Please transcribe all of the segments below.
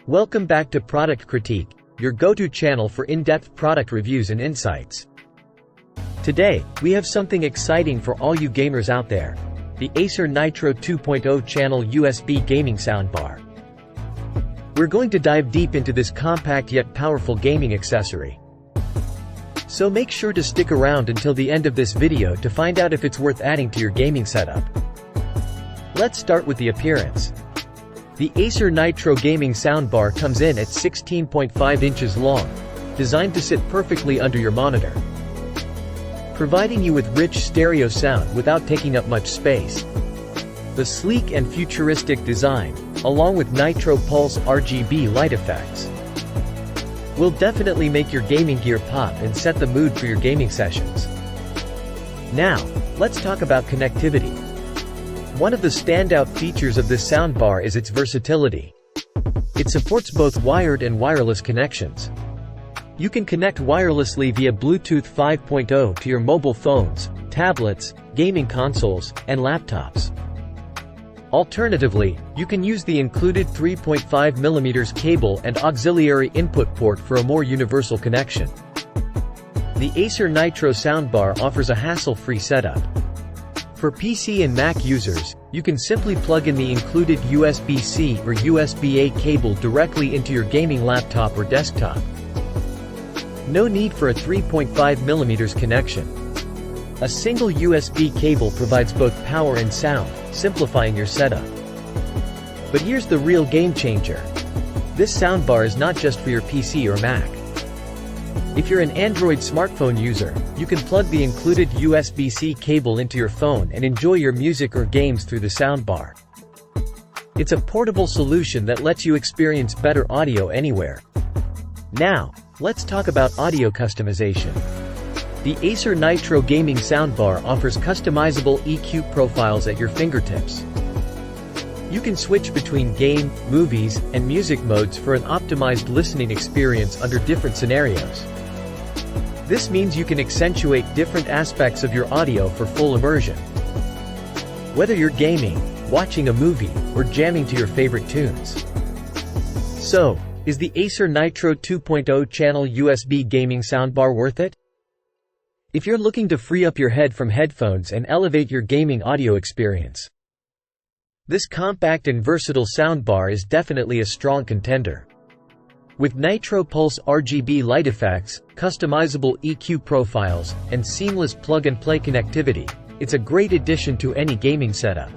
Welcome back to Product Critique, your go-to channel for in-depth product reviews and insights. Today, we have something exciting for all you gamers out there: the Acer Nitro 2.0 Channel USB Gaming Soundbar. We're going to dive deep into this compact yet powerful gaming accessory. So make sure to stick around until the end of this video to find out if it's worth adding to your gaming setup. Let's start with the appearance. The Acer Nitro Gaming Soundbar comes in at 16.5 inches long, designed to sit perfectly under your monitor, providing you with rich stereo sound without taking up much space. The sleek and futuristic design, along with Nitro Pulse RGB light effects, will definitely make your gaming gear pop and set the mood for your gaming sessions. Now, let's talk about connectivity. One of the standout features of this soundbar is its versatility. It supports both wired and wireless connections. You can connect wirelessly via Bluetooth 5.0 to your mobile phones, tablets, gaming consoles, and laptops. Alternatively, you can use the included 3.5mm cable and auxiliary input port for a more universal connection. The Acer Nitro soundbar offers a hassle-free setup. For PC and Mac users, you can simply plug in the included USB-C or USB-A cable directly into your gaming laptop or desktop. No need for a 3.5mm connection. A single USB cable provides both power and sound, simplifying your setup. But here's the real game changer. This soundbar is not just for your PC or Mac. If you're an Android smartphone user, you can plug the included USB-C cable into your phone and enjoy your music or games through the soundbar. It's a portable solution that lets you experience better audio anywhere. Now, let's talk about audio customization. The Acer Nitro Gaming Soundbar offers customizable EQ profiles at your fingertips. You can switch between game, movies, and music modes for an optimized listening experience under different scenarios. This means you can accentuate different aspects of your audio for full immersion. Whether you're gaming, watching a movie, or jamming to your favorite tunes. So, is the Acer Nitro 2.0 Channel USB Gaming Soundbar worth it? If you're looking to free up your head from headphones and elevate your gaming audio experience, this compact and versatile soundbar is definitely a strong contender. With Nitro Pulse RGB light effects, customizable EQ profiles, and seamless plug-and-play connectivity, it's a great addition to any gaming setup.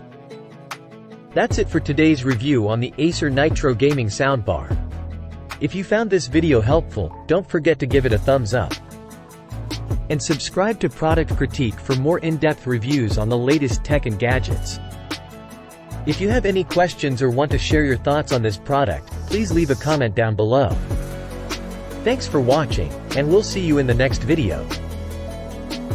That's it for today's review on the Acer Nitro Gaming Soundbar. If you found this video helpful, don't forget to give it a thumbs up. And subscribe to Product Critique for more in-depth reviews on the latest tech and gadgets. If you have any questions or want to share your thoughts on this product, please leave a comment down below. Thanks for watching, and we'll see you in the next video.